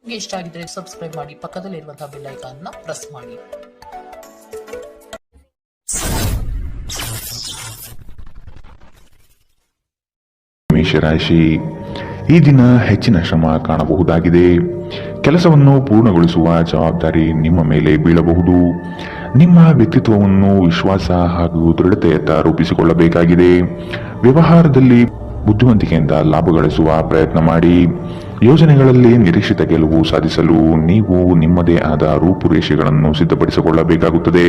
ನಿಮಗೆ ಇಷ್ಟ ಆಗಿದ್ರೆ ಸಬ್ಸ್ಕ್ರೈಬ್ ಮಾಡಿ, ಪಕ್ಕದಲ್ಲಿರುವಂತಹ ಬೆಲ್ ಐಕಾನ್ ನ ಪ್ರೆಸ್ ಮಾಡಿ. ಮೇಷರಾಶಿ, ಈ ದಿನ ಹೆಚ್ಚಿನ ಶ್ರಮ ಕಾಣಬಹುದಾಗಿದೆ. ಕೆಲಸವನ್ನು ಪೂರ್ಣಗೊಳಿಸುವ ಜವಾಬ್ದಾರಿ ನಿಮ್ಮ ಮೇಲೆ ಬೀಳಬಹುದು. ನಿಮ್ಮ ವ್ಯಕ್ತಿತ್ವವನ್ನು ವಿಶ್ವಾಸ ಹಾಗೂ ದೃಢತೆಯತ್ತ ರೂಪಿಸಿಕೊಳ್ಳಬೇಕಾಗಿದೆ. ವ್ಯವಹಾರದಲ್ಲಿ ಬುದ್ಧಿವಂತಿಕೆಯಿಂದ ಲಾಭ ಗಳಿಸುವ ಪ್ರಯತ್ನ ಮಾಡಿ. ಯೋಜನೆಗಳಲ್ಲಿ ನಿರೀಕ್ಷಿತ ಗೆಲುವು ಸಾಧಿಸಲು ನೀವು ನಿಮ್ಮದೇ ಆದ ರೂಪುರೇಷೆಗಳನ್ನು ಸಿದ್ಧಪಡಿಸಿಕೊಳ್ಳಬೇಕಾಗುತ್ತದೆ.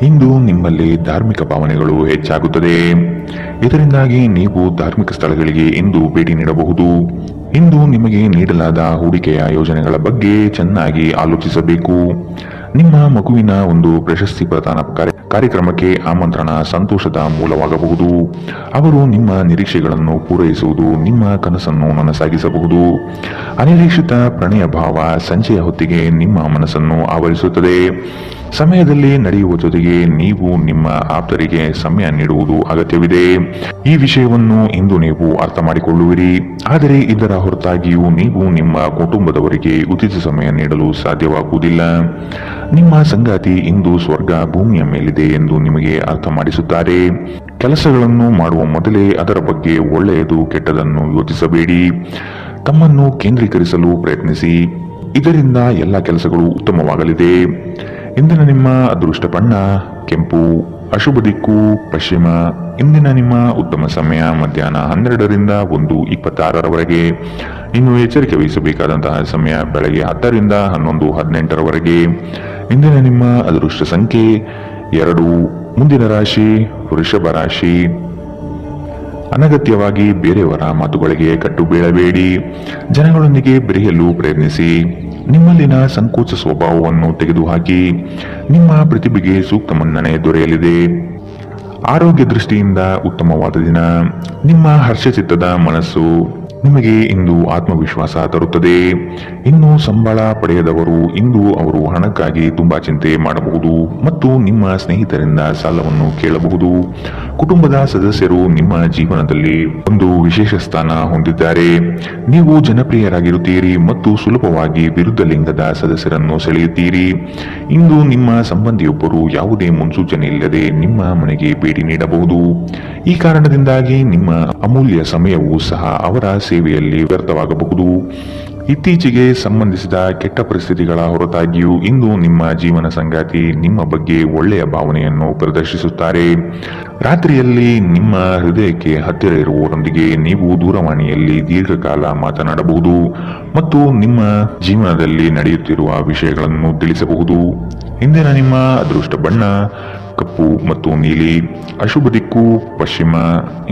ಇಂದು ನಿಮ್ಮಲ್ಲಿ ಧಾರ್ಮಿಕ ಭಾವನೆಗಳು ಹೆಚ್ಚಾಗುತ್ತದೆ. ಇದರಿಂದಾಗಿ ನೀವು ಧಾರ್ಮಿಕ ಸ್ಥಳಗಳಿಗೆ ಇಂದು ಭೇಟಿ ನೀಡಬಹುದು. ಇಂದು ನಿಮಗೆ ನೀಡಲಾದ ಹೂಡಿಕೆಯ ಯೋಜನೆಗಳ ಬಗ್ಗೆ ಚೆನ್ನಾಗಿ ಆಲೋಚಿಸಬೇಕು. ನಿಮ್ಮ ಮಗುವಿನ ಒಂದು ಪ್ರಶಸ್ತಿ ಪ್ರದಾನ ಕಾರ್ಯಕ್ರಮಕ್ಕೆ ಆಮಂತ್ರಣ ಸಂತೋಷದ ಮೂಲವಾಗಬಹುದು. ಅವರು ನಿಮ್ಮ ನಿರೀಕ್ಷೆಗಳನ್ನು ಪೂರೈಸುವುದು ನಿಮ್ಮ ಕನಸನ್ನು ನನಸಾಗಿಸಬಹುದು. ಅನಿರೀಕ್ಷಿತ ಪ್ರಣಯ ಭಾವ ಸಂಜೆಯ ಹೊತ್ತಿಗೆ ನಿಮ್ಮ ಮನಸ್ಸನ್ನು ಆವರಿಸುತ್ತದೆ. ಸಮಯದಲ್ಲಿ ನಡೆಯುವ ಜೊತೆಗೆ ನೀವು ನಿಮ್ಮ ಆಪ್ತರಿಗೆ ಸಮಯ ನೀಡುವುದು ಅಗತ್ಯವಿದೆ. ಈ ವಿಷಯವನ್ನು ಇಂದು ನೀವು ಅರ್ಥ ಮಾಡಿಕೊಳ್ಳುವಿರಿ. ಆದರೆ ಇದರ ಹೊರತಾಗಿಯೂ ನೀವು ನಿಮ್ಮ ಕುಟುಂಬದವರಿಗೆ ಉಚಿತ ಸಮಯ ನೀಡಲು ಸಾಧ್ಯವಾಗುವುದಿಲ್ಲ. ನಿಮ್ಮ ಸಂಗಾತಿ ಇಂದು ಸ್ವರ್ಗ ಭೂಮಿಯ ಮೇಲಿದೆ ಎಂದು ನಿಮಗೆ ಅರ್ಥ ಮಾಡಿಸುತ್ತಾರೆ. ಕೆಲಸಗಳನ್ನು ಮಾಡುವ ಮೊದಲೇ ಅದರ ಬಗ್ಗೆ ಒಳ್ಳೆಯದು ಕೆಟ್ಟದನ್ನು ಯೋಚಿಸಬೇಡಿ. ತಮ್ಮನ್ನು ಕೇಂದ್ರೀಕರಿಸಲು ಪ್ರಯತ್ನಿಸಿ. ಇದರಿಂದ ಎಲ್ಲ ಕೆಲಸಗಳು ಉತ್ತಮವಾಗಲಿದೆ. ಇಂದಿನ ನಿಮ್ಮ ಅದೃಷ್ಟ ಬಣ್ಣ ಕೆಂಪು, ಅಶುಭ ದಿಕ್ಕು ಪಶ್ಚಿಮ. ಇಂದಿನ ನಿಮ್ಮ ಉತ್ತಮ ಸಮಯ ಮಧ್ಯಾಹ್ನ 12ರಿಂದ 1:26ರವರೆಗೆ. ಇನ್ನು ಎಚ್ಚರಿಕೆ ವಹಿಸಬೇಕಾದಂತಹ ಸಮಯ ಬೆಳಗ್ಗೆ 10ರಿಂದ 11:18ರವರೆಗೆ. ಇಂದಿನ ನಿಮ್ಮ ಅದೃಷ್ಟ ಸಂಖ್ಯೆ 2. ಮುಂದಿನ ರಾಶಿ ವೃಷಭ ರಾಶಿ. ಅನಗತ್ಯವಾಗಿ ಬೇರೆಯವರ ಮಾತುಗಳಿಗೆ ಕಟ್ಟು ಬೀಳಬೇಡಿ. ಜನಗಳೊಂದಿಗೆ ಬೆರೆಯಲು ಪ್ರಯತ್ನಿಸಿ. ನಿಮ್ಮಲ್ಲಿನ ಸಂಕೋಚ ಸ್ವಭಾವವನ್ನು ತೆಗೆದುಹಾಕಿ. ನಿಮ್ಮ ಪ್ರತಿಭೆಗೆ ಸೂಕ್ತ ಮನ್ನಣೆ ದೊರೆಯಲಿದೆ. ಆರೋಗ್ಯ ದೃಷ್ಟಿಯಿಂದ ಉತ್ತಮವಾದ ದಿನ. ನಿಮ್ಮ ಹರ್ಷಚಿತ್ತದ ಮನಸ್ಸು ನಿಮಗೆ ಇಂದು ಆತ್ಮವಿಶ್ವಾಸ ತರುತ್ತದೆ. ಇನ್ನು ಸಂಬಳ ಪಡೆಯದವರು ಇಂದು ಅವರು ಹಣಕ್ಕಾಗಿ ತುಂಬಾ ಚಿಂತೆ ಮಾಡಬಹುದು ಮತ್ತು ನಿಮ್ಮ ಸ್ನೇಹಿತರಿಂದ ಸಾಲವನ್ನು ಕೇಳಬಹುದು. ಕುಟುಂಬದ ಸದಸ್ಯರು ನಿಮ್ಮ ಜೀವನದಲ್ಲಿ ಒಂದು ವಿಶೇಷ ಸ್ಥಾನ ಹೊಂದಿದ್ದಾರೆ. ನೀವು ಜನಪ್ರಿಯರಾಗಿರುತ್ತೀರಿ ಮತ್ತು ಸುಲಭವಾಗಿ ವಿರುದ್ಧ ಲಿಂಗದ ಸದಸ್ಯರನ್ನು ಸೆಳೆಯುತ್ತೀರಿ. ಇಂದು ನಿಮ್ಮ ಸಂಬಂಧಿಯೊಬ್ಬರು ಯಾವುದೇ ಮುನ್ಸೂಚನೆ ಇಲ್ಲದೆ ನಿಮ್ಮ ಮನೆಗೆ ಭೇಟಿ ನೀಡಬಹುದು. ಈ ಕಾರಣದಿಂದಾಗಿ ನಿಮ್ಮ ಅಮೂಲ್ಯ ಸಮಯವೂ ಸಹ ಅವರ ಸೇವೆಯಲ್ಲಿ ವ್ಯರ್ಥವಾಗಬಹುದು. ಇತ್ತೀಚೆಗೆ ಸಂಬಂಧಿಸಿದ ಕೆಟ್ಟ ಪರಿಸ್ಥಿತಿಗಳ ಹೊರತಾಗಿಯೂ ಇಂದು ನಿಮ್ಮ ಜೀವನ ಸಂಗಾತಿ ನಿಮ್ಮ ಬಗ್ಗೆ ಒಳ್ಳೆಯ ಭಾವನೆಯನ್ನು ಪ್ರದರ್ಶಿಸುತ್ತಾರೆ. ರಾತ್ರಿಯಲ್ಲಿ ನಿಮ್ಮ ಹೃದಯಕ್ಕೆ ಹತ್ತಿರ ಇರುವವರೊಂದಿಗೆ ನೀವು ದೂರವಾಣಿಯಲ್ಲಿ ದೀರ್ಘಕಾಲ ಮಾತನಾಡಬಹುದು ಮತ್ತು ನಿಮ್ಮ ಜೀವನದಲ್ಲಿ ನಡೆಯುತ್ತಿರುವ ವಿಷಯಗಳನ್ನು ತಿಳಿಸಬಹುದು. ಇಂದಿನ ನಿಮ್ಮ ಅದೃಷ್ಟ ಬಣ್ಣ ಕಪ್ಪು ಮತ್ತು ನೀಲಿ, ಅಶುಭ ದಿಕ್ಕು ಪಶ್ಚಿಮ.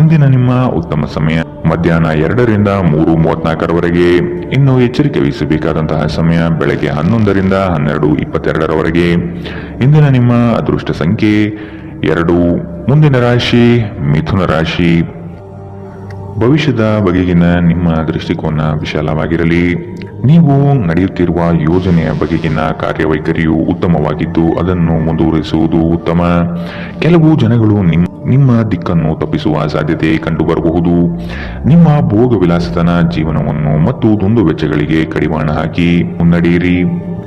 ಇಂದಿನ ನಿಮ್ಮ ಉತ್ತಮ ಸಮಯ ಮಧ್ಯಾಹ್ನ 2ರಿಂದ 3:34ರವರೆಗೆ. ಇನ್ನು ಎಚ್ಚರಿಕೆ ವಹಿಸಬೇಕಾದಂತಹ ಸಮಯ ಬೆಳಗ್ಗೆ 11ರಿಂದ 12:22ರವರೆಗೆ. ಇಂದಿನ ನಿಮ್ಮ ಅದೃಷ್ಟ ಸಂಖ್ಯೆ 2. ಮುಂದಿನ ರಾಶಿ ಮಿಥುನ ರಾಶಿ. ಭವಿಷ್ಯದ ಬಗೆಗಿನ ನಿಮ್ಮ ದೃಷ್ಟಿಕೋನ ವಿಶಾಲವಾಗಿರಲಿ. ನೀವು ನಡೆಯುತ್ತಿರುವ ಯೋಜನೆಯ ಬಗೆಗಿನ ಕಾರ್ಯವೈಖರಿಯು ಉತ್ತಮವಾಗಿದ್ದು ಅದನ್ನು ಮುಂದುವರಿಸುವುದು ಉತ್ತಮ. ಕೆಲವು ಜನಗಳು ನಿಮ್ಮ ದಿಕ್ಕನ್ನು ತಪ್ಪಿಸುವ ಸಾಧ್ಯತೆ ಕಂಡುಬರಬಹುದು. ನಿಮ್ಮ ಭೋಗ ವಿಲಾಸತನ ಜೀವನವನ್ನು ಮತ್ತು ದುಂದು ವೆಚ್ಚಗಳಿಗೆ ಕಡಿವಾಣ ಹಾಕಿ ಮುನ್ನಡೆಯಿರಿ.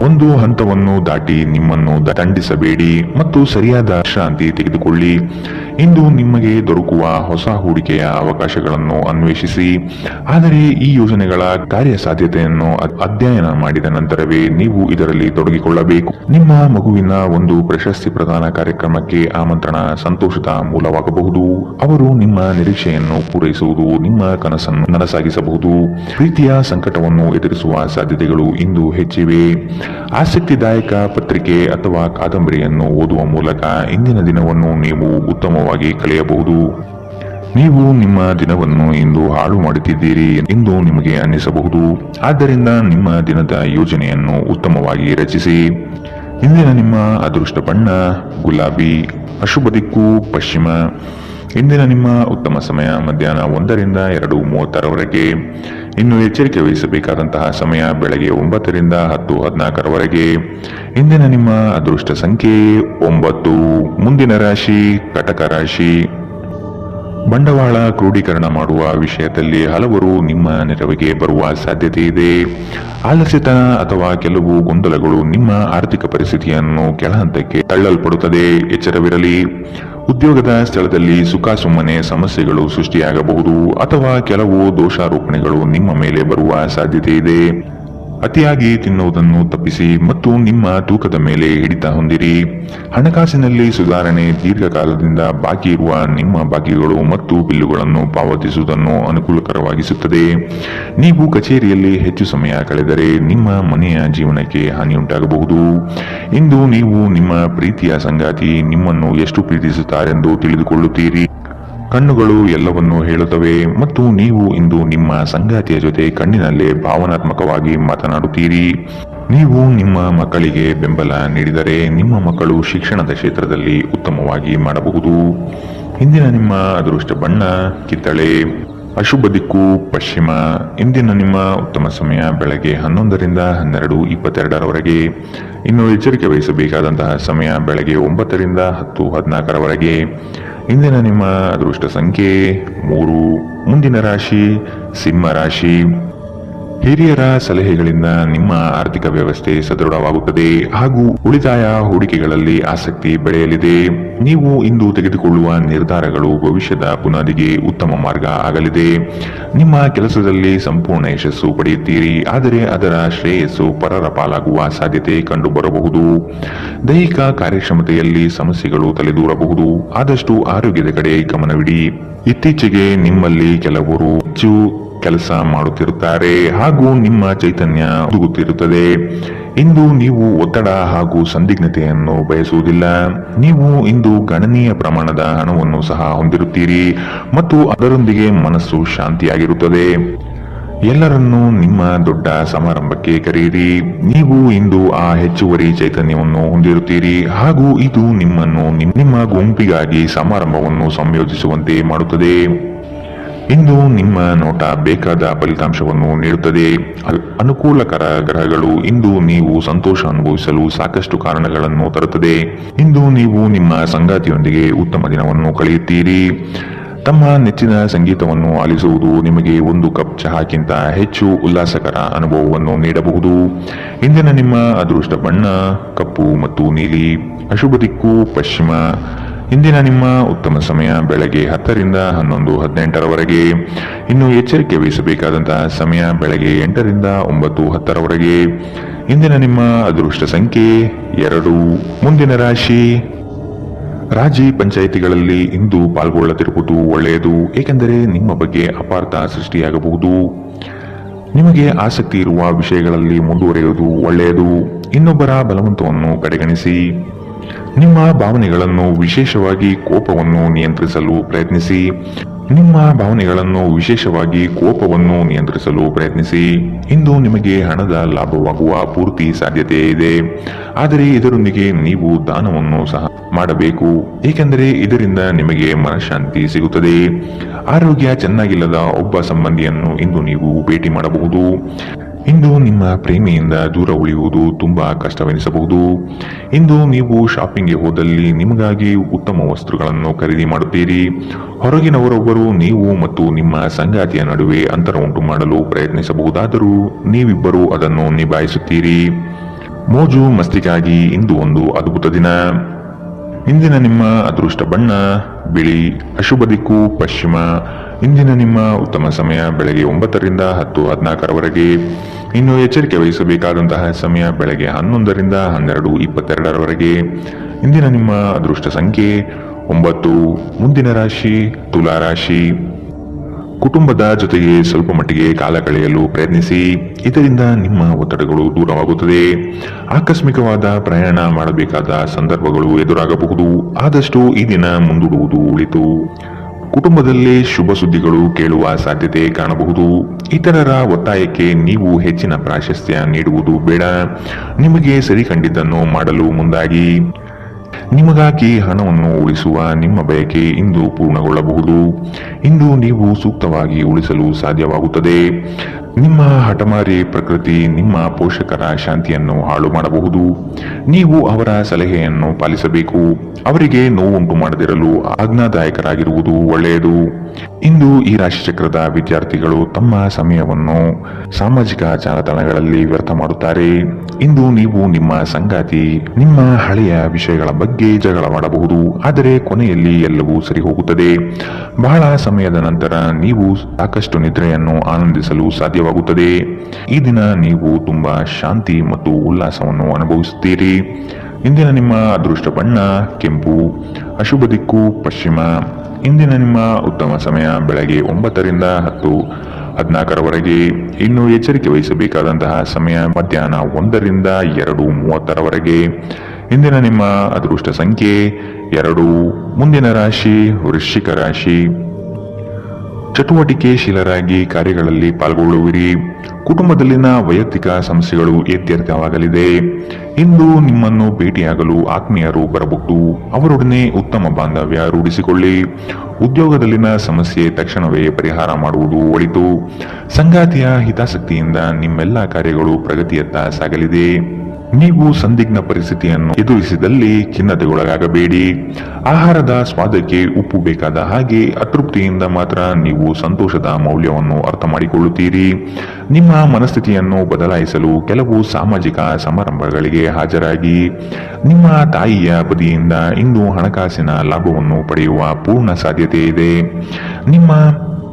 ಒಂದು ಹಂತವನ್ನು ದಾಟಿ ನಿಮ್ಮನ್ನು ದಂಡಿಸಬೇಡಿ ಮತ್ತು ಸರಿಯಾದ ವಿಶ್ರಾಂತಿ ತೆಗೆದುಕೊಳ್ಳಿ. ಇಂದು ನಿಮಗೆ ದೊರಕುವ ಹೊಸ ಹೂಡಿಕೆಯ ಅವಕಾಶಗಳನ್ನು ಅನ್ವೇಷಿಸಿ. ಆದರೆ ಈ ಯೋಜನೆಗಳ ಕಾರ್ಯಸಾಧ್ಯತೆಯನ್ನು ಅಧ್ಯಯನ ಮಾಡಿದ ನಂತರವೇ ನೀವು ಇದರಲ್ಲಿ ತೊಡಗಿಕೊಳ್ಳಬೇಕು. ನಿಮ್ಮ ಮಗುವಿನ ಒಂದು ಪ್ರಶಸ್ತಿ ಪ್ರದಾನ ಕಾರ್ಯಕ್ರಮಕ್ಕೆ ಆಮಂತ್ರಣ ಸಂತೋಷದ ಮೂಲವಾಗಬಹುದು. ಅವರು ನಿಮ್ಮ ನಿರೀಕ್ಷೆಯನ್ನು ಪೂರೈಸುವುದು ನಿಮ್ಮ ಕನಸನ್ನು ನನಸಾಗಿಸಬಹುದು. ಪ್ರೀತಿಯ ಸಂಕಟವನ್ನು ಎದುರಿಸುವ ಸಾಧ್ಯತೆಗಳು ಇಂದು ಹೆಚ್ಚಿವೆ. ಆಸಕ್ತಿದಾಯಕ ಪತ್ರಿಕೆ ಅಥವಾ ಕಾದಂಬರಿಯನ್ನು ಓದುವ ಮೂಲಕ ಇಂದಿನ ದಿನವನ್ನು ನೀವು ಉತ್ತಮವಾಗಿ ಕಳೆಯಬಹುದು. ನೀವು ನಿಮ್ಮ ದಿನವನ್ನು ಇಂದು ಹಾಳು ಮಾಡುತ್ತಿದ್ದೀರಿ ಎಂದು ನಿಮಗೆ ಅನ್ನಿಸಬಹುದು. ಆದ್ದರಿಂದ ನಿಮ್ಮ ದಿನದ ಯೋಜನೆಯನ್ನು ಉತ್ತಮವಾಗಿ ರಚಿಸಿ. ಇಂದಿನ ನಿಮ್ಮ ಅದೃಷ್ಟ ಬಣ್ಣ ಗುಲಾಬಿ, ಅಶುಭ ದಿಕ್ಕು ಪಶ್ಚಿಮ. ಇಂದಿನ ನಿಮ್ಮ ಉತ್ತಮ ಸಮಯ ಮಧ್ಯಾಹ್ನ 1ರಿಂದ 2:36ರವರೆಗೆ. ಇನ್ನು ಎಚ್ಚರಿಕೆ ವಹಿಸಬೇಕಾದಂತಹ ಸಮಯ ಬೆಳಗ್ಗೆ 9ರಿಂದ 10:14ರವರೆಗೆ. ಇಂದಿನ ನಿಮ್ಮ ಅದೃಷ್ಟ ಸಂಖ್ಯೆ 9. ಮುಂದಿನ ರಾಶಿ ಕಟಕ ರಾಶಿ. ಬಂಡವಾಳ ಕ್ರೋಢೀಕರಣ ಮಾಡುವ ವಿಷಯದಲ್ಲಿ ಹಲವರು ನಿಮ್ಮ ನೆರವಿಗೆ ಬರುವ ಸಾಧ್ಯತೆ ಇದೆ. ಆಲಸ್ಯತನ ಅಥವಾ ಕೆಲವು ಗೊಂದಲಗಳು ನಿಮ್ಮ ಆರ್ಥಿಕ ಪರಿಸ್ಥಿತಿಯನ್ನು ಕೆಳಹಂತಕ್ಕೆ ತಳ್ಳಲ್ಪಡುತ್ತದೆ. ಎಚ್ಚರವಿರಲಿ. ಉದ್ಯೋಗದ ಸ್ಥಳದಲ್ಲಿ ಸುಖಾಸುಮ್ಮನೆ ಸಮಸ್ಯೆಗಳು ಸೃಷ್ಟಿಯಾಗಬಹುದು ಅಥವಾ ಕೆಲವು ದೋಷಾರೋಪಣೆಗಳು ನಿಮ್ಮ ಮೇಲೆ ಬರುವ ಸಾಧ್ಯತೆ ಇದೆ. ಅತಿಯಾಗಿ ತಿನ್ನುವುದನ್ನು ತಪ್ಪಿಸಿ ಮತ್ತು ನಿಮ್ಮ ತೂಕದ ಮೇಲೆ ಹಿಡಿತ ಹೊಂದಿರಿ. ಹಣಕಾಸಿನಲ್ಲಿ ಸುಧಾರಣೆ. ದೀರ್ಘಕಾಲದಿಂದ ಬಾಕಿ ಇರುವ ನಿಮ್ಮ ಬಾಕಿಗಳು ಮತ್ತು ಬಿಲ್ಲುಗಳನ್ನು ಪಾವತಿಸುವುದನ್ನು ಅನುಕೂಲಕರವಾಗಿಸುತ್ತದೆ. ನೀವು ಕಚೇರಿಯಲ್ಲಿ ಹೆಚ್ಚು ಸಮಯ ಕಳೆದರೆ ನಿಮ್ಮ ಮನೆಯ ಜೀವನಕ್ಕೆ ಹಾನಿಯುಂಟಾಗಬಹುದು. ಇಂದು ನೀವು ನಿಮ್ಮ ಪ್ರೀತಿಯ ಸಂಗಾತಿ ನಿಮ್ಮನ್ನು ಎಷ್ಟು ಪ್ರೀತಿಸುತ್ತಾರೆಂದು ತಿಳಿದುಕೊಳ್ಳುತ್ತೀರಿ. ಕಣ್ಣುಗಳು ಎಲ್ಲವನ್ನೂ ಹೇಳುತ್ತವೆ ಮತ್ತು ನೀವು ಇಂದು ನಿಮ್ಮ ಸಂಗಾತಿಯ ಜೊತೆ ಕಣ್ಣಿನಲ್ಲೇ ಭಾವನಾತ್ಮಕವಾಗಿ ಮಾತನಾಡುತ್ತೀರಿ. ನೀವು ನಿಮ್ಮ ಮಕ್ಕಳಿಗೆ ಬೆಂಬಲ ನೀಡಿದರೆ ನಿಮ್ಮ ಮಕ್ಕಳು ಶಿಕ್ಷಣದ ಕ್ಷೇತ್ರದಲ್ಲಿ ಉತ್ತಮವಾಗಿ ಮಾಡಬಹುದು. ಇಂದಿನ ನಿಮ್ಮ ಅದೃಷ್ಟ ಬಣ್ಣ ಕಿತ್ತಳೆ. ಅಶುಭ ದಿಕ್ಕು ಪಶ್ಚಿಮ. ಇಂದಿನ ನಿಮ್ಮ ಉತ್ತಮ ಸಮಯ ಬೆಳಗ್ಗೆ 11ರಿಂದ 12:22ರವರೆಗೆ. ಇನ್ನು ಎಚ್ಚರಿಕೆ ವಹಿಸಬೇಕಾದಂತಹ ಸಮಯ ಬೆಳಗ್ಗೆ 9ರಿಂದ 10:14ರವರೆಗೆ. ಇಂದಿನ ನಿಮ್ಮ ಅದೃಷ್ಟ ಸಂಖ್ಯೆ 3. ಮುಂದಿನ ರಾಶಿ ಸಿಂಹ ರಾಶಿ. ಹಿರಿಯರ ಸಲಹೆಗಳಿಂದ ನಿಮ್ಮ ಆರ್ಥಿಕ ವ್ಯವಸ್ಥೆ ಸದೃಢವಾಗುತ್ತದೆ ಹಾಗೂ ಉಳಿತಾಯ ಹೂಡಿಕೆಗಳಲ್ಲಿ ಆಸಕ್ತಿ ಬೆಳೆಯಲಿದೆ. ನೀವು ಇಂದು ತೆಗೆದುಕೊಳ್ಳುವ ನಿರ್ಧಾರಗಳು ಭವಿಷ್ಯದ ಬುನಾದಿಗೆ ಉತ್ತಮ ಮಾರ್ಗ ಆಗಲಿದೆ. ನಿಮ್ಮ ಕೆಲಸದಲ್ಲಿ ಸಂಪೂರ್ಣ ಯಶಸ್ಸು ಪಡೆಯುತ್ತೀರಿ, ಆದರೆ ಅದರ ಶ್ರೇಯಸ್ಸು ಪರರ ಪಾಲಾಗುವ ಸಾಧ್ಯತೆ ಕಂಡುಬರಬಹುದು. ದೈಹಿಕ ಕಾರ್ಯಕ್ಷಮತೆಯಲ್ಲಿ ಸಮಸ್ಯೆಗಳು ತಲೆದೂರಬಹುದು. ಆದಷ್ಟು ಆರೋಗ್ಯದ ಕಡೆ ಗಮನವಿಡಿ. ಇತ್ತೀಚೆಗೆ ನಿಮ್ಮಲ್ಲಿ ಕೆಲವರು ಹೆಚ್ಚು ಕೆಲಸ ಮಾಡುತ್ತಿರುತ್ತಾರೆ ಹಾಗೂ ನಿಮ್ಮ ಚೈತನ್ಯ ಹುದುಗುತ್ತಿರುತ್ತದೆ. ಇಂದು ನೀವು ಒತ್ತಡ ಹಾಗೂ ಸಂದಿಗ್ಧತೆಯನ್ನು ಬಯಸುವುದಿಲ್ಲ. ನೀವು ಇಂದು ಗಣನೀಯ ಪ್ರಮಾಣದ ಹಣವನ್ನು ಸಹ ಹೊಂದಿರುತ್ತೀರಿ ಮತ್ತು ಅದರೊಂದಿಗೆ ಮನಸ್ಸು ಶಾಂತಿಯಾಗಿರುತ್ತದೆ. ಎಲ್ಲರನ್ನೂ ನಿಮ್ಮ ದೊಡ್ಡ ಸಮಾರಂಭಕ್ಕೆ ಕರೆಯಿರಿ. ನೀವು ಇಂದು ಆ ಹೆಚ್ಚುವರಿ ಚೈತನ್ಯವನ್ನು ಹೊಂದಿರುತ್ತೀರಿ ಹಾಗೂ ಇದು ನಿಮ್ಮನ್ನು ನಿಮ್ಮ ಗುಂಪಿಗಾಗಿ ಸಮಾರಂಭವನ್ನು ಸಂಯೋಜಿಸುವಂತೆ ಮಾಡುತ್ತದೆ. ಇಂದು ನಿಮ್ಮ ನೋಟ ಬೇಕಾದ ಫಲಿತಾಂಶವನ್ನು ನೀಡುತ್ತದೆ. ಅನುಕೂಲಕರ ಗ್ರಹಗಳು ಇಂದು ನೀವು ಸಂತೋಷ ಅನುಭವಿಸಲು ಸಾಕಷ್ಟು ಕಾರಣಗಳನ್ನು ತರುತ್ತದೆ. ಇಂದು ನೀವು ನಿಮ್ಮ ಸಂಗಾತಿಯೊಂದಿಗೆ ಉತ್ತಮ ದಿನವನ್ನು ಕಳೆಯುತ್ತೀರಿ. ತಮ್ಮ ನೆಚ್ಚಿನ ಸಂಗೀತವನ್ನು ಆಲಿಸುವುದು ನಿಮಗೆ ಒಂದು ಕಪ್ ಚಹಾಕ್ಕಿಂತ ಹೆಚ್ಚು ಉಲ್ಲಾಸಕರ ಅನುಭವವನ್ನು ನೀಡಬಹುದು. ಇಂದಿನ ನಿಮ್ಮ ಅದೃಷ್ಟ ಬಣ್ಣ ಕಪ್ಪು ಮತ್ತು ನೀಲಿ. ಅಶುಭ ದಿಕ್ಕು ಪಶ್ಚಿಮ. ಇಂದಿನ ನಿಮ್ಮ ಉತ್ತಮ ಸಮಯ ಬೆಳಗ್ಗೆ 10ರಿಂದ 11:18ರವರೆಗೆ. ಇನ್ನು ಎಚ್ಚರಿಕೆ ವಹಿಸಬೇಕಾದಂತಹ ಸಮಯ ಬೆಳಗ್ಗೆ 8ರಿಂದ 9:10ರವರೆಗೆ. ಇಂದಿನ ನಿಮ್ಮ ಅದೃಷ್ಟ ಸಂಖ್ಯೆ 2. ಮುಂದಿನ ರಾಶಿ ರಾಜಿ ಪಂಚಾಯಿತಿಗಳಲ್ಲಿ ಇಂದು ಪಾಲ್ಗೊಳ್ಳದಿರುವುದು ಒಳ್ಳೆಯದು, ಏಕೆಂದರೆ ನಿಮ್ಮ ಬಗ್ಗೆ ಅಪಾರ್ಥ ಸೃಷ್ಟಿಯಾಗಬಹುದು. ನಿಮಗೆ ಆಸಕ್ತಿ ಇರುವ ವಿಷಯಗಳಲ್ಲಿ ಮುಂದುವರಿಯುವುದು ಒಳ್ಳೆಯದು. ಇನ್ನೊಬ್ಬರ ಬಲವಂತವನ್ನು ಕಡೆಗಣಿಸಿ. ನಿಮ್ಮ ಭಾವನೆಗಳನ್ನು ವಿಶೇಷವಾಗಿ ಕೋಪವನ್ನು ನಿಯಂತ್ರಿಸಲು ಪ್ರಯತ್ನಿಸಿ. ಇಂದು ನಿಮಗೆ ಹಣದ ಲಾಭವಾಗುವ ಪೂರ್ತಿ ಸಾಧ್ಯತೆ ಇದೆ, ಆದರೆ ಇದರೊಂದಿಗೆ ನೀವು ದಾನವನ್ನು ಸಹ ಮಾಡಬೇಕು, ಏಕೆಂದರೆ ಇದರಿಂದ ನಿಮಗೆ ಮನಃಶಾಂತಿ ಸಿಗುತ್ತದೆ. ಆರೋಗ್ಯ ಚೆನ್ನಾಗಿಲ್ಲದ ಒಬ್ಬ ಸಂಬಂಧಿಯನ್ನು ಇಂದು ನೀವು ಭೇಟಿ ಮಾಡಬಹುದು. ಇಂದು ನಿಮ್ಮ ಪ್ರೇಮಿಯಿಂದ ದೂರ ಉಳಿಯುವುದು ತುಂಬಾ ಕಷ್ಟವೆನಿಸಬಹುದು. ಇಂದು ನೀವು ಶಾಪಿಂಗ್ಗೆ ಹೋದಲ್ಲಿ ನಿಮಗಾಗಿ ಉತ್ತಮ ವಸ್ತುಗಳನ್ನು ಖರೀದಿ ಮಾಡುತ್ತೀರಿ. ಹೊರಗಿನವರೊಬ್ಬರು ನೀವು ಮತ್ತು ನಿಮ್ಮ ಸಂಗಾತಿಯ ನಡುವೆ ಅಂತರ ಉಂಟು ಮಾಡಲು ಪ್ರಯತ್ನಿಸಬಹುದಾದರೂ ನೀವಿಬ್ಬರು ಅದನ್ನು ನಿಭಾಯಿಸುತ್ತೀರಿ. ಮೋಜು ಮಸ್ತಿಗಾಗಿ ಇಂದು ಒಂದು ಅದ್ಭುತ ದಿನ. ಇಂದಿನ ನಿಮ್ಮ ಅದೃಷ್ಟ ಬಣ್ಣ ಬಿಳಿ. ಅಶುಭ ದಿಕ್ಕು ಪಶ್ಚಿಮ. ಇಂದಿನ ನಿಮ್ಮ ಉತ್ತಮ ಸಮಯ ಬೆಳಗ್ಗೆ 9ರಿಂದ 10:14ರವರೆಗೆ. ಇನ್ನು ಎಚ್ಚರಿಕೆ ವಹಿಸಬೇಕಾದಂತಹ ಸಮಯ ಬೆಳಗ್ಗೆ 11ರಿಂದ 12:22ರವರೆಗೆ. ಇಂದಿನ ನಿಮ್ಮ ಅದೃಷ್ಟ ಸಂಖ್ಯೆ 9. ಮುಂದಿನ ರಾಶಿ ತುಲಾ ರಾಶಿ. ಕುಟುಂಬದ ಜೊತೆಗೆ ಸ್ವಲ್ಪ ಮಟ್ಟಿಗೆ ಕಾಲ ಕಳೆಯಲು ಪ್ರಯತ್ನಿಸಿ, ಇದರಿಂದ ನಿಮ್ಮ ಒತ್ತಡಗಳು ದೂರವಾಗುತ್ತದೆ. ಆಕಸ್ಮಿಕವಾದ ಪ್ರಯಾಣ ಮಾಡಬೇಕಾದ ಸಂದರ್ಭಗಳು ಎದುರಾಗಬಹುದು, ಆದಷ್ಟು ಈ ದಿನ ಮುಂದೂಡುವುದು ಒಳಿತು. ಕುಟುಂಬದಲ್ಲಿ ಶುಭ ಸುದ್ದಿಗಳು ಕೇಳುವ ಸಾಧ್ಯತೆ ಕಾಣಬಹುದು. ಇತರರ ಒತ್ತಾಯಕ್ಕೆ ನೀವು ಹೆಚ್ಚಿನ ಪ್ರಾಶಸ್ತ್ಯ ನೀಡುವುದು ಬೇಡ. ನಿಮಗೆ ಸರಿ ಕಂಡಿದ್ದನ್ನು ಮಾಡಲು ಮುಂದಾಗಿ. ನಿಮಗಾಗಿ ಹಣವನ್ನು ಉಳಿಸುವ ನಿಮ್ಮ ಬಯಕೆ ಇಂದು ಪೂರ್ಣಗೊಳ್ಳಬಹುದು. ಇಂದು ನೀವು ಸೂಕ್ತವಾಗಿ ಉಳಿಸಲು ಸಾಧ್ಯವಾಗುತ್ತದೆ. ನಿಮ್ಮ ಹಠಮಾರಿ ಪ್ರಕೃತಿ ನಿಮ್ಮ ಪೋಷಕರ ಶಾಂತಿಯನ್ನು ಹಾಳು ಮಾಡಬಹುದು. ನೀವು ಅವರ ಸಲಹೆಯನ್ನು ಪಾಲಿಸಬೇಕು. ಅವರಿಗೆ ನೋವುಂಟು ಮಾಡದಿರಲು ಆಜ್ಞಾದಾಯಕರಾಗಿರುವುದು ಒಳ್ಳೆಯದು. ಇಂದು ಈ ರಾಶಿಚಕ್ರದ ವಿದ್ಯಾರ್ಥಿಗಳು ತಮ್ಮ ಸಮಯವನ್ನು ಸಾಮಾಜಿಕ ಜಾಲತಾಣಗಳಲ್ಲಿ ವ್ಯರ್ಥ ಮಾಡುತ್ತಾರೆ. ಇಂದು ನೀವು ನಿಮ್ಮ ಸಂಗಾತಿ ನಿಮ್ಮ ಹಳೆಯ ವಿಷಯಗಳ ಬಗ್ಗೆ ಜಗಳವಾಡಬಹುದು, ಆದರೆ ಕೊನೆಯಲ್ಲಿ ಎಲ್ಲವೂ ಸರಿ ಹೋಗುತ್ತದೆ. ಬಹಳ ಸಮಯದ ನಂತರ ನೀವು ಸಾಕಷ್ಟು ನಿದ್ರೆಯನ್ನು ಆನಂದಿಸಲು ಸಾಧ್ಯವಾಗುತ್ತದೆ. ಈ ದಿನ ನೀವು ತುಂಬಾ ಶಾಂತಿ ಮತ್ತು ಉಲ್ಲಾಸವನ್ನು ಅನುಭವಿಸುತ್ತೀರಿ. ಇಂದಿನ ನಿಮ್ಮ ಅದೃಷ್ಟ ಬಣ್ಣ ಕೆಂಪು, ಅಶುಭ ದಿಕ್ಕು ಪಶ್ಚಿಮ. ಇಂದಿನ ನಿಮ್ಮ ಉತ್ತಮ ಸಮಯ ಬೆಳಗ್ಗೆ 9ರಿಂದ 10:14ರವರೆಗೆ. ಇನ್ನು ಎಚ್ಚರಿಕೆ ವಹಿಸಬೇಕಾದಂತಹ ಸಮಯ ಮಧ್ಯಾಹ್ನ 1ರಿಂದ 2:30ರವರೆಗೆ. ಇಂದಿನ ನಿಮ್ಮ ಅದೃಷ್ಟ ಸಂಖ್ಯೆ 2. ಮುಂದಿನ ರಾಶಿ ವೃಶ್ಚಿಕ ರಾಶಿ. ಚಟುವಟಿಕೆಶೀಲರಾಗಿ ಕಾರ್ಯಗಳಲ್ಲಿ ಪಾಲ್ಗೊಳ್ಳುವಿರಿ. ಕುಟುಂಬದಲ್ಲಿನ ವೈಯಕ್ತಿಕ ಸಮಸ್ಯೆಗಳು ಇತ್ಯರ್ಥವಾಗಲಿದೆ. ಇಂದು ನಿಮ್ಮನ್ನು ಭೇಟಿಯಾಗಲು ಆತ್ಮೀಯರು ಬರಬಹುದು. ಅವರೊಡನೆ ಉತ್ತಮ ಬಾಂಧವ್ಯ ರೂಢಿಸಿಕೊಳ್ಳಿ. ಉದ್ಯೋಗದಲ್ಲಿನ ಸಮಸ್ಯೆ ತಕ್ಷಣವೇ ಪರಿಹಾರ ಮಾಡುವುದು ಒಳಿತು. ಸಂಗಾತಿಯ ಹಿತಾಸಕ್ತಿಯಿಂದ ನಿಮ್ಮೆಲ್ಲ ಕಾರ್ಯಗಳು ಪ್ರಗತಿಯತ್ತ ಸಾಗಲಿದೆ. ನೀವು ಸಂದಿಗ್ಧ ಪರಿಸ್ಥಿತಿಯನ್ನು ಎದುರಿಸಿದಲ್ಲಿ ಖಿನ್ನತೆಗೊಳಗಾಗಬೇಡಿ. ಆಹಾರದ ಸ್ವಾದಕ್ಕೆ ಉಪ್ಪು ಬೇಕಾದ ಹಾಗೆ ಅತೃಪ್ತಿಯಿಂದ ಮಾತ್ರ ನೀವು ಸಂತೋಷದ ಮೌಲ್ಯವನ್ನು ಅರ್ಥ ಮಾಡಿಕೊಳ್ಳುತ್ತೀರಿ. ನಿಮ್ಮ ಮನಸ್ಥಿತಿಯನ್ನು ಬದಲಾಯಿಸಲು ಕೆಲವು ಸಾಮಾಜಿಕ ಸಮಾರಂಭಗಳಿಗೆ ಹಾಜರಾಗಿ. ನಿಮ್ಮ ತಾಯಿಯ ಬದಿಯಿಂದ ಇಂದು ಹಣಕಾಸಿನ ಲಾಭವನ್ನು ಪಡೆಯುವ ಪೂರ್ಣ ಸಾಧ್ಯತೆ ಇದೆ. ನಿಮ್ಮ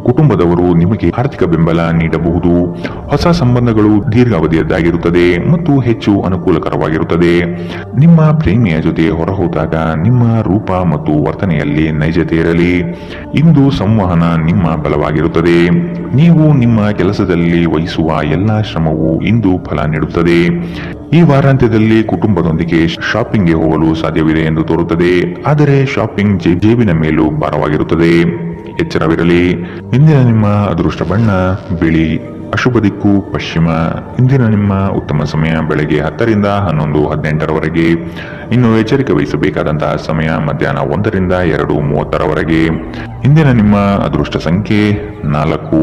ಕುಟುಂಬದವರು ನಿಮಗೆ ಆರ್ಥಿಕ ಬೆಂಬಲ ನೀಡಬಹುದು. ಹೊಸ ಸಂಬಂಧಗಳು ದೀರ್ಘಾವಧಿಯದ್ದಾಗಿರುತ್ತದೆ ಮತ್ತು ಹೆಚ್ಚು ಅನುಕೂಲಕರವಾಗಿರುತ್ತದೆ. ನಿಮ್ಮ ಪ್ರೇಮಿಯ ಜೊತೆ ಹೊರಹೋದಾಗ ನಿಮ್ಮ ರೂಪ ಮತ್ತು ವರ್ತನೆಯಲ್ಲಿ ನೈಜತೆ ಇರಲಿ. ಇಂದು ಸಂವಹನ ನಿಮ್ಮ ಬಲವಾಗಿರುತ್ತದೆ. ನೀವು ನಿಮ್ಮ ಕೆಲಸದಲ್ಲಿ ವಹಿಸುವ ಎಲ್ಲಾ ಶ್ರಮವು ಇಂದು ಫಲ ನೀಡುತ್ತದೆ. ಈ ವಾರಾಂತ್ಯದಲ್ಲಿ ಕುಟುಂಬದೊಂದಿಗೆ ಶಾಪಿಂಗ್ಗೆ ಹೋಗಲು ಸಾಧ್ಯವಿದೆ ಎಂದು ತೋರುತ್ತದೆ, ಆದರೆ ಶಾಪಿಂಗ್ ಜೇಬಿನ ಮೇಲೂ ಭಾರವಾಗಿರುತ್ತದೆ. ಎಚ್ಚರವಿರಲಿ. ಇಂದಿನ ನಿಮ್ಮ ಅದೃಷ್ಟ ಬಣ್ಣ ಬಿಳಿ, ಅಶುಭ ದಿಕ್ಕು ಪಶ್ಚಿಮ. ಇಂದಿನ ನಿಮ್ಮ ಉತ್ತಮ ಸಮಯ ಬೆಳಗ್ಗೆ 10ರಿಂದ 11:18ರವರೆಗೆ. ಇನ್ನು ಎಚ್ಚರಿಕೆ ವಹಿಸಬೇಕಾದಂತಹ ಸಮಯ ಮಧ್ಯಾಹ್ನ 1ರಿಂದ 2:30ರವರೆಗೆ. ಇಂದಿನ ನಿಮ್ಮ ಅದೃಷ್ಟ ಸಂಖ್ಯೆ 4.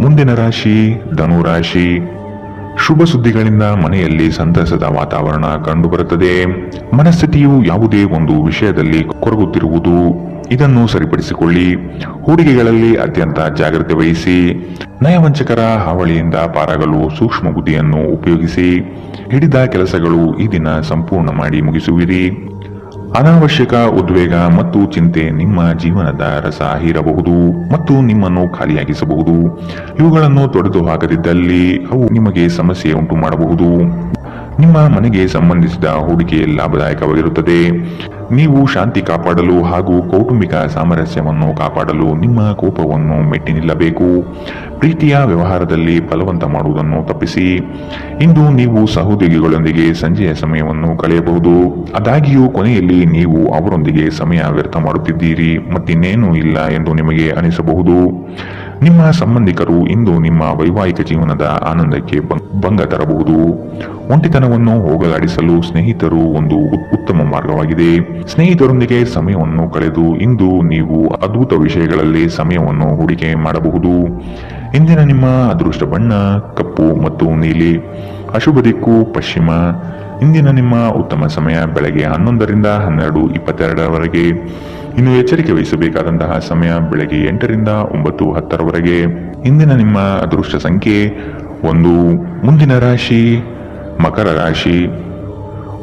ಮುಂದಿನ ರಾಶಿ ಧನುರಾಶಿ. ಶುಭ ಸುದ್ದಿಗಳಿಂದ ಮನೆಯಲ್ಲಿ ಸಂತಸದ ವಾತಾವರಣ ಕಂಡುಬರುತ್ತದೆ. ಮನಸ್ಥಿತಿಯು ಯಾವುದೇ ಒಂದು ವಿಷಯದಲ್ಲಿ ಕೊರಗುತ್ತಿರುವುದು, ಇದನ್ನು ಸರಿಪಡಿಸಿಕೊಳ್ಳಿ. ಹೂಡಿಕೆಗಳಲ್ಲಿ ಅತ್ಯಂತ ಜಾಗ್ರತೆ ವಹಿಸಿ. ನಯವಂಚಕರ ಹಾವಳಿಯಿಂದ ಪಾರಾಗಲು ಸೂಕ್ಷ್ಮ ಬುದ್ಧಿಯನ್ನು ಉಪಯೋಗಿಸಿ. ಹಿಡಿದ ಕೆಲಸಗಳು ಈ ದಿನ ಸಂಪೂರ್ಣ ಮಾಡಿ ಮುಗಿಸುವಿರಿ. ಅನಾವಶ್ಯಕ ಉದ್ವೇಗ ಮತ್ತು ಚಿಂತೆ ನಿಮ್ಮ ಜೀವನದ ರಸ ಹೀರಬಹುದು ಮತ್ತು ನಿಮ್ಮನ್ನು ಖಾಲಿಯಾಗಿಸಬಹುದು. ಇವುಗಳನ್ನು ತೊಡೆದು ಹಾಕದಿದ್ದಲ್ಲಿ ಅವು ನಿಮಗೆ ಸಮಸ್ಯೆ ಉಂಟು ಮಾಡಬಹುದು. ನಿಮ್ಮ ಮನೆಗೆ ಸಂಬಂಧಿಸಿದ ಹೂಡಿಕೆ ಲಾಭದಾಯಕವಾಗಿರುತ್ತದೆ. ನೀವು ಶಾಂತಿ ಕಾಪಾಡಲು ಹಾಗೂ ಕೌಟುಂಬಿಕ ಸಾಮರಸ್ಯವನ್ನು ಕಾಪಾಡಲು ನಿಮ್ಮ ಕೋಪವನ್ನು ಮೆಟ್ಟಿ ನಿಲ್ಲಬೇಕು. ಪ್ರೀತಿಯ ವ್ಯವಹಾರದಲ್ಲಿ ಬಲವಂತ ಮಾಡುವುದನ್ನು ತಪ್ಪಿಸಿ. ಇಂದು ನೀವು ಸಹೋದ್ಯೋಗಿಗಳೊಂದಿಗೆ ಸಂಜೆಯ ಸಮಯವನ್ನು ಕಳೆಯಬಹುದು. ಆದಾಗ್ಯೂ ಕೊನೆಯಲ್ಲಿ ನೀವು ಅವರೊಂದಿಗೆ ಸಮಯ ವ್ಯರ್ಥ ಮಾಡುತ್ತಿದ್ದೀರಿ ಮತ್ತಿನ್ನೇನೂ ಇಲ್ಲ ಎಂದು ನಿಮಗೆ ಅನಿಸಬಹುದು. ನಿಮ್ಮ ಸಂಬಂಧಿಕರು ಇಂದು ನಿಮ್ಮ ವೈವಾಹಿಕ ಜೀವನದ ಆನಂದಕ್ಕೆ ಭಂಗ ತರಬಹುದು. ಒಂಟಿತನವನ್ನು ಹೋಗಲಾಡಿಸಲು ಸ್ನೇಹಿತರು ಒಂದು ಉತ್ತಮ ಮಾರ್ಗವಾಗಿದೆ. ಸ್ನೇಹಿತರೊಂದಿಗೆ ಸಮಯವನ್ನು ಕಳೆದು ಇಂದು ನೀವು ಅದ್ಭುತ ವಿಷಯಗಳಲ್ಲಿ ಸಮಯವನ್ನು ಹೂಡಿಕೆ ಮಾಡಬಹುದು. ಇಂದಿನ ನಿಮ್ಮ ಅದೃಷ್ಟ ಬಣ್ಣ ಕಪ್ಪು ಮತ್ತು ನೀಲಿ, ಅಶುಭ ದಿಕ್ಕು ಪಶ್ಚಿಮ. ಇಂದಿನ ನಿಮ್ಮ ಉತ್ತಮ ಸಮಯ ಬೆಳಗ್ಗೆ 11ರಿಂದ 12:22ರವರೆಗೆ. ಇನ್ನು ಎಚ್ಚರಿಕೆ ವಹಿಸಬೇಕಾದಂತಹ ಸಮಯ ಬೆಳಗ್ಗೆ 8ರಿಂದ 9:10ರವರೆಗೆ. ಇಂದಿನ ನಿಮ್ಮ ಅದೃಷ್ಟ ಸಂಖ್ಯೆ 1. ಮುಂದಿನ ರಾಶಿ ಮಕರ ರಾಶಿ.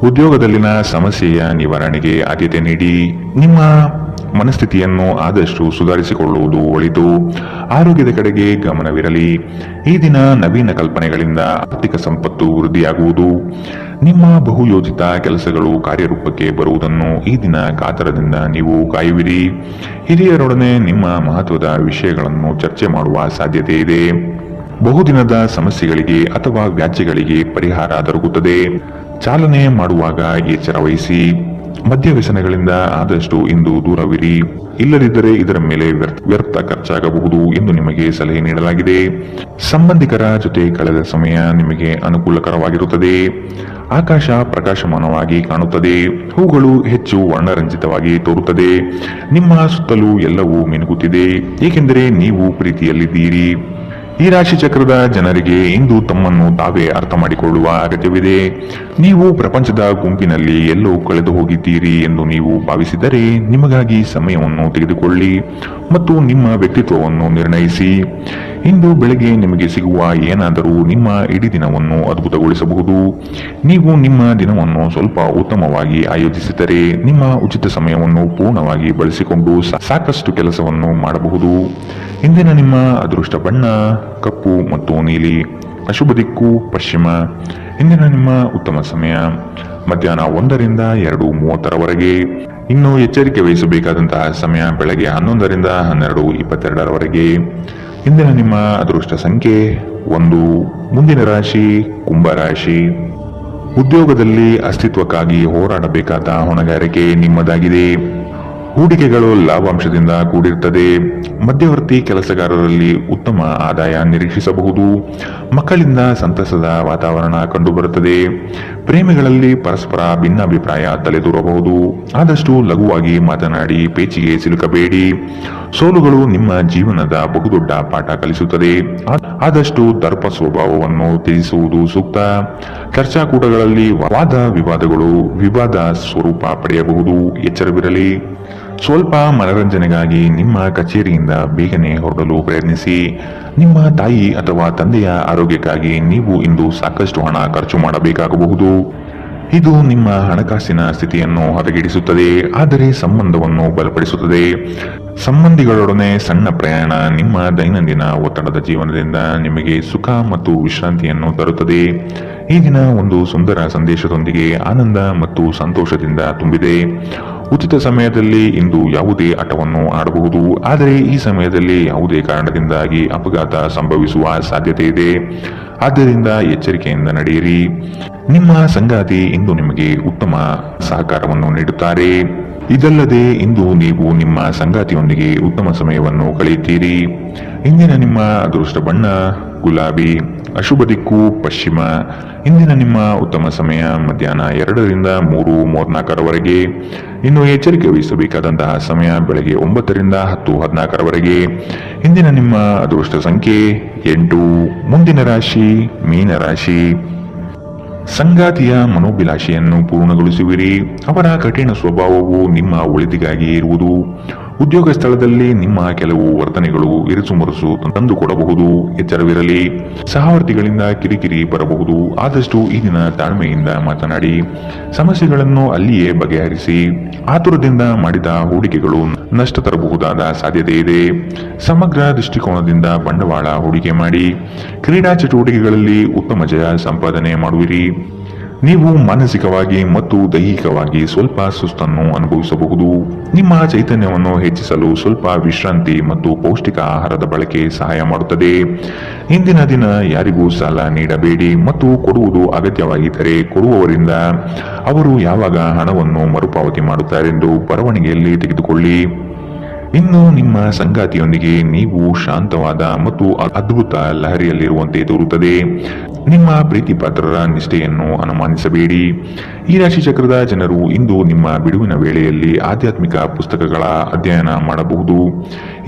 ಉದ್ಯೋಗದಲ್ಲಿನ ಸಮಸ್ಯೆಯ ನಿವಾರಣೆಗೆ ಆದ್ಯತೆ ನೀಡಿ. ನಿಮ್ಮ ಮನಸ್ಥಿತಿಯನ್ನು ಆದಷ್ಟು ಸುಧಾರಿಸಿಕೊಳ್ಳುವುದು ಒಳಿತು. ಆರೋಗ್ಯದ ಕಡೆಗೆ ಗಮನವಿರಲಿ. ಈ ದಿನ ನವೀನ ಕಲ್ಪನೆಗಳಿಂದ ಆರ್ಥಿಕ ಸಂಪತ್ತು ವೃದ್ಧಿಯಾಗುವುದು. ನಿಮ್ಮ ಬಹುಯೋಜಿತ ಕೆಲಸಗಳು ಕಾರ್ಯರೂಪಕ್ಕೆ ಬರುವುದನ್ನು ಈ ದಿನ ಕಾತರದಿಂದ ನೀವು ಕಾಯುವಿರಿ. ಹಿರಿಯರೊಡನೆ ನಿಮ್ಮ ಮಹತ್ವದ ವಿಷಯಗಳನ್ನು ಚರ್ಚೆ ಮಾಡುವ ಸಾಧ್ಯತೆ ಇದೆ. ಬಹುದಿನದ ಸಮಸ್ಯೆಗಳಿಗೆ ಅಥವಾ ವ್ಯಾಜ್ಯಗಳಿಗೆ ಪರಿಹಾರ ದೊರಕುತ್ತದೆ. ಚಾಲನೆ ಮಾಡುವಾಗ ಎಚ್ಚರ ವಹಿಸಿ. ಮದ್ಯ ವ್ಯಸನಗಳಿಂದ ಆದಷ್ಟು ಇಂದು ದೂರವಿರಿ. ಇಲ್ಲದಿದ್ದರೆ ಇದರ ಮೇಲೆ ವ್ಯರ್ಥ ಖರ್ಚಾಗಬಹುದು ಎಂದು ನಿಮಗೆ ಸಲಹೆ ನೀಡಲಾಗಿದೆ. ಸಂಬಂಧಿಕರ ಜೊತೆ ಕಳೆದ ಸಮಯ ನಿಮಗೆ ಅನುಕೂಲಕರವಾಗಿರುತ್ತದೆ. ಆಕಾಶ ಪ್ರಕಾಶಮಾನವಾಗಿ ಕಾಣುತ್ತದೆ. ಹೂಗಳು ಹೆಚ್ಚು ವರ್ಣರಂಜಿತವಾಗಿ ತೋರುತ್ತದೆ. ನಿಮ್ಮ ಸುತ್ತಲೂ ಎಲ್ಲವೂ ಮಿನುಗುತ್ತಿದೆ, ಏಕೆಂದರೆ ನೀವು ಪ್ರೀತಿಯಲ್ಲಿದ್ದೀರಿ. ಈ ರಾಶಿ ಚಕ್ರದ ಜನರಿಗೆ ಇಂದು ತಮ್ಮನ್ನು ತಾವೇ ಅರ್ಥ ಮಾಡಿಕೊಳ್ಳುವ ಅಗತ್ಯವಿದೆ. ನೀವು ಪ್ರಪಂಚದ ಗುಂಪಿನಲ್ಲಿ ಎಲ್ಲೋ ಕಳೆದು ಹೋಗಿದ್ದೀರಿ ಎಂದು ನೀವು ಭಾವಿಸಿದರೆ ನಿಮಗಾಗಿ ಸಮಯವನ್ನು ತೆಗೆದುಕೊಳ್ಳಿ ಮತ್ತು ನಿಮ್ಮ ವ್ಯಕ್ತಿತ್ವವನ್ನು ನಿರ್ಣಯಿಸಿ. ಇಂದು ಬೆಳಗ್ಗೆ ನಿಮಗೆ ಸಿಗುವ ಏನಾದರೂ ನಿಮ್ಮ ಇಡೀ ದಿನವನ್ನು ಅದ್ಭುತಗೊಳಿಸಬಹುದು. ನೀವು ನಿಮ್ಮ ದಿನವನ್ನು ಸ್ವಲ್ಪ ಉತ್ತಮವಾಗಿ ಆಯೋಜಿಸಿದರೆ ನಿಮ್ಮ ಉಚಿತ ಸಮಯವನ್ನು ಪೂರ್ಣವಾಗಿ ಬಳಸಿಕೊಂಡು ಸಾಕಷ್ಟು ಕೆಲಸವನ್ನು ಮಾಡಬಹುದು. ಇಂದಿನ ನಿಮ್ಮ ಅದೃಷ್ಟ ಬಣ್ಣ ಕಪ್ಪು ಮತ್ತು ನೀಲಿ. ಅಶುಭ ದಿಕ್ಕು ಪಶ್ಚಿಮ. ಇಂದಿನ ನಿಮ್ಮ ಉತ್ತಮ ಸಮಯ ಮಧ್ಯಾಹ್ನ 1ರಿಂದ 2:30ರವರೆಗೆ. ಇನ್ನು ಎಚ್ಚರಿಕೆ ವಹಿಸಬೇಕಾದಂತಹ ಸಮಯ ಬೆಳಗ್ಗೆ 11ರಿಂದ 12:22ರವರೆಗೆ. ಇಂದಿನ ನಿಮ್ಮ ಅದೃಷ್ಟ ಸಂಖ್ಯೆ 1. ಮುಂದಿನ ರಾಶಿ ಕುಂಭರಾಶಿ. ಉದ್ಯೋಗದಲ್ಲಿ ಅಸ್ತಿತ್ವಕ್ಕಾಗಿ ಹೋರಾಡಬೇಕಾದ ಹೊಣೆಗಾರಿಕೆ ನಿಮ್ಮದಾಗಿದೆ. ಹೂಡಿಕೆಗಳು ಲಾಭಾಂಶದಿಂದ ಕೂಡಿರುತ್ತದೆ. ಮಧ್ಯವರ್ತಿ ಕೆಲಸಗಾರರಲ್ಲಿ ಉತ್ತಮ ಆದಾಯ ನಿರೀಕ್ಷಿಸಬಹುದು. ಮಕ್ಕಳಿಂದ ಸಂತಸದ ವಾತಾವರಣ ಕಂಡುಬರುತ್ತದೆ. ಪ್ರೇಮಿಗಳಲ್ಲಿ ಪರಸ್ಪರ ಭಿನ್ನಾಭಿಪ್ರಾಯ ತಲೆದೂರಬಹುದು. ಆದಷ್ಟು ಲಘುವಾಗಿ ಮಾತನಾಡಿ ಪೇಚಿಗೆ ಸಿಲುಕಬೇಡಿ. ಸೋಲುಗಳು ನಿಮ್ಮ ಜೀವನದ ಬಹುದೊಡ್ಡ ಪಾಠ ಕಲಿಸುತ್ತದೆ. ಆದಷ್ಟು ದರ್ಪ ಸ್ವಭಾವವನ್ನು ತ್ಯಜಿಸುವುದು ಸೂಕ್ತ. ಚರ್ಚಾಕೂಟಗಳಲ್ಲಿ ವಾದ ವಿವಾದಗಳು ವಿವಾದ ಸ್ವರೂಪ ಪಡೆಯಬಹುದು. ಎಚ್ಚರವಿರಲಿ. ಸ್ವಲ್ಪ ಮನರಂಜನೆಗಾಗಿ ನಿಮ್ಮ ಕಚೇರಿಯಿಂದ ಬೇಗನೆ ಹೊರಡಲು ಪ್ರಯತ್ನಿಸಿ. ನಿಮ್ಮ ತಾಯಿ ಅಥವಾ ತಂದೆಯ ಆರೋಗ್ಯಕ್ಕಾಗಿ ನೀವು ಇಂದು ಸಾಕಷ್ಟು ಹಣ ಖರ್ಚು ಮಾಡಬೇಕಾಗಬಹುದು. ಇದು ನಿಮ್ಮ ಹಣಕಾಸಿನ ಸ್ಥಿತಿಯನ್ನು ಹದಗೆಡಿಸುತ್ತದೆ, ಆದರೆ ಸಂಬಂಧವನ್ನು ಬಲಪಡಿಸುತ್ತದೆ. ಸಂಬಂಧಿಗಳೊಡನೆ ಸಣ್ಣ ಪ್ರಯಾಣ ನಿಮ್ಮ ದೈನಂದಿನ ಒತ್ತಡದ ಜೀವನದಿಂದ ನಿಮಗೆ ಸುಖ ಮತ್ತು ವಿಶ್ರಾಂತಿಯನ್ನು ತರುತ್ತದೆ. ಈ ದಿನ ಒಂದು ಸುಂದರ ಸಂದೇಶದೊಂದಿಗೆ ಆನಂದ ಮತ್ತು ಸಂತೋಷದಿಂದ ತುಂಬಿದೆ. ಉಚಿತ ಸಮಯದಲ್ಲಿ ಇಂದು ಯಾವುದೇ ಆಟವನ್ನು ಆಡಬಹುದು, ಆದರೆ ಈ ಸಮಯದಲ್ಲಿ ಯಾವುದೇ ಕಾರಣದಿಂದಾಗಿ ಅಪಘಾತ ಸಂಭವಿಸುವ ಸಾಧ್ಯತೆ ಇದೆ. ಆದ್ದರಿಂದ ಎಚ್ಚರಿಕೆಯಿಂದ ನಡೆಯಿರಿ. ನಿಮ್ಮ ಸಂಗಾತಿ ಇಂದು ನಿಮಗೆ ಉತ್ತಮ ಸಹಕಾರವನ್ನು ನೀಡುತ್ತಾರೆ. ಇದಲ್ಲದೆ ಇಂದು ನೀವು ನಿಮ್ಮ ಸಂಗಾತಿಯೊಂದಿಗೆ ಉತ್ತಮ ಸಮಯವನ್ನು ಕಳೆಯುತ್ತೀರಿ. ಇಂದಿನ ನಿಮ್ಮ ಅದೃಷ್ಟ ಬಣ್ಣ ಗುಲಾಬಿ. ಅಶುಭ ದಿಕ್ಕು ಪಶ್ಚಿಮ. ಇಂದಿನ ನಿಮ್ಮ ಉತ್ತಮ ಸಮಯ ಮಧ್ಯಾಹ್ನ 2ರಿಂದ 3:34ರವರೆಗೆ. ಇನ್ನು ಎಚ್ಚರಿಕೆ ವಹಿಸಬೇಕಾದಂತಹ ಸಮಯ ಬೆಳಗ್ಗೆ 9ರಿಂದ 10:14ರವರೆಗೆ. ಇಂದಿನ ನಿಮ್ಮ ಅದೃಷ್ಟ ಸಂಖ್ಯೆ 8. ಮುಂದಿನ ರಾಶಿ ಮೀನರಾಶಿ. ಸಂಗಾತಿಯ ಮನೋಭಿಲಾಷೆಯನ್ನು ಪೂರ್ಣಗೊಳಿಸುವಿರಿ. ಅವರ ಕಠಿಣ ಸ್ವಭಾವವು ನಿಮ್ಮ ಒಳಿತಿಗಾಗಿ ಇರುವುದು. ಉದ್ಯೋಗ ಸ್ಥಳದಲ್ಲಿ ನಿಮ್ಮ ಕೆಲವು ವರ್ತನೆಗಳು ಇರಿಸುಮುರುಸು ತಂದುಕೊಡಬಹುದು. ಎಚ್ಚರವಿರಲಿ. ಸಹವರ್ತಿಗಳಿಂದ ಕಿರಿಕಿರಿ ಬರಬಹುದು. ಆದಷ್ಟು ಈ ದಿನ ತಾಳ್ಮೆಯಿಂದ ಮಾತನಾಡಿ ಸಮಸ್ಯೆಗಳನ್ನು ಅಲ್ಲಿಯೇ ಬಗೆಹರಿಸಿ. ಆತುರದಿಂದ ಮಾಡಿದ ಹೂಡಿಕೆಗಳು ನಷ್ಟ ತರಬಹುದಾದ ಸಾಧ್ಯತೆ ಇದೆ. ಸಮಗ್ರ ದೃಷ್ಟಿಕೋನದಿಂದ ಬಂಡವಾಳ ಹೂಡಿಕೆ ಮಾಡಿ. ಕ್ರೀಡಾ ಚಟುವಟಿಕೆಗಳಲ್ಲಿ ಉತ್ತಮ ಜಯ ಸಂಪಾದನೆ ಮಾಡುವಿರಿ. ನೀವು ಮಾನಸಿಕವಾಗಿ ಮತ್ತು ದೈಹಿಕವಾಗಿ ಸ್ವಲ್ಪ ಸುಸ್ತನ್ನು ಅನುಭವಿಸಬಹುದು. ನಿಮ್ಮ ಚೈತನ್ಯವನ್ನು ಹೆಚ್ಚಿಸಲು ಸ್ವಲ್ಪ ವಿಶ್ರಾಂತಿ ಮತ್ತು ಪೌಷ್ಟಿಕ ಆಹಾರದ ಬಳಕೆ ಸಹಾಯ ಮಾಡುತ್ತದೆ. ಇಂದಿನ ದಿನ ಯಾರಿಗೂ ಸಾಲ ನೀಡಬೇಡಿ ಮತ್ತು ಕೊಡುವುದು ಅಗತ್ಯವಾಗಿದ್ದರೆ ಕೊಡುವವರಿಂದ ಅವರು ಯಾವಾಗ ಹಣವನ್ನು ಮರುಪಾವತಿ ಮಾಡುತ್ತಾರೆಂದು ಬರವಣಿಗೆಯಲ್ಲಿ ತೆಗೆದುಕೊಳ್ಳಿ. ಇನ್ನು ನಿಮ್ಮ ಸಂಗಾತಿಯೊಂದಿಗೆ ನೀವು ಶಾಂತವಾದ ಮತ್ತು ಅದ್ಭುತ ಲಹರಿಯಲ್ಲಿರುವಂತೆ ತೋರುತ್ತದೆ. ನಿಮ್ಮ ಪ್ರೀತಿ ಪಾತ್ರರ ನಿಷ್ಠೆಯನ್ನು ಅನುಮಾನಿಸಬೇಡಿ. ಈ ರಾಶಿ ಚಕ್ರದ ಜನರು ಇಂದು ನಿಮ್ಮ ಬಿಡುವಿನ ವೇಳೆಯಲ್ಲಿ ಆಧ್ಯಾತ್ಮಿಕ ಪುಸ್ತಕಗಳ ಅಧ್ಯಯನ ಮಾಡಬಹುದು.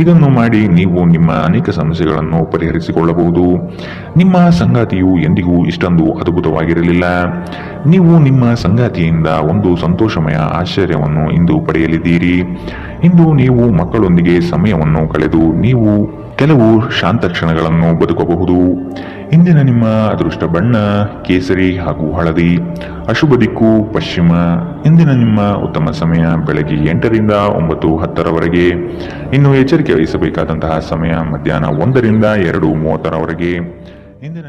ಇದನ್ನು ಮಾಡಿ ನೀವು ನಿಮ್ಮ ಅನೇಕ ಸಮಸ್ಯೆಗಳನ್ನು ಪರಿಹರಿಸಿಕೊಳ್ಳಬಹುದು. ನಿಮ್ಮ ಸಂಗಾತಿಯು ಎಂದಿಗೂ ಇಷ್ಟೊಂದು ಅದ್ಭುತವಾಗಿರಲಿಲ್ಲ. ನೀವು ನಿಮ್ಮ ಸಂಗಾತಿಯಿಂದ ಒಂದು ಸಂತೋಷಮಯ ಆಶ್ಚರ್ಯವನ್ನು ಇಂದು ಪಡೆಯಲಿದ್ದೀರಿ. ಇಂದು ನೀವು ಮಕ್ಕಳೊಂದಿಗೆ ಸಮಯವನ್ನು ಕಳೆದು ನೀವು ಕೆಲವು ಶಾಂತ ಕ್ಷಣಗಳನ್ನು ಬದುಕಬಹುದು. ಇಂದಿನ ನಿಮ್ಮ ಅದೃಷ್ಟ ಬಣ್ಣ ಕೇಸರಿ ಹಾಗೂ ಹಳದಿ. ಅಶುಭ ದಿಕ್ಕು ಪಶ್ಚಿಮ. ಇಂದಿನ ನಿಮ್ಮ ಉತ್ತಮ ಸಮಯ ಬೆಳಗ್ಗೆ 8ರಿಂದ 9:10ರವರೆಗೆ. ಇನ್ನು ಎಚ್ಚರಿಕೆ ವಹಿಸಬೇಕಾದಂತಹ ಸಮಯ ಮಧ್ಯಾಹ್ನ 1ರಿಂದ 2:30ರವರೆಗೆ. ಇಂದಿನ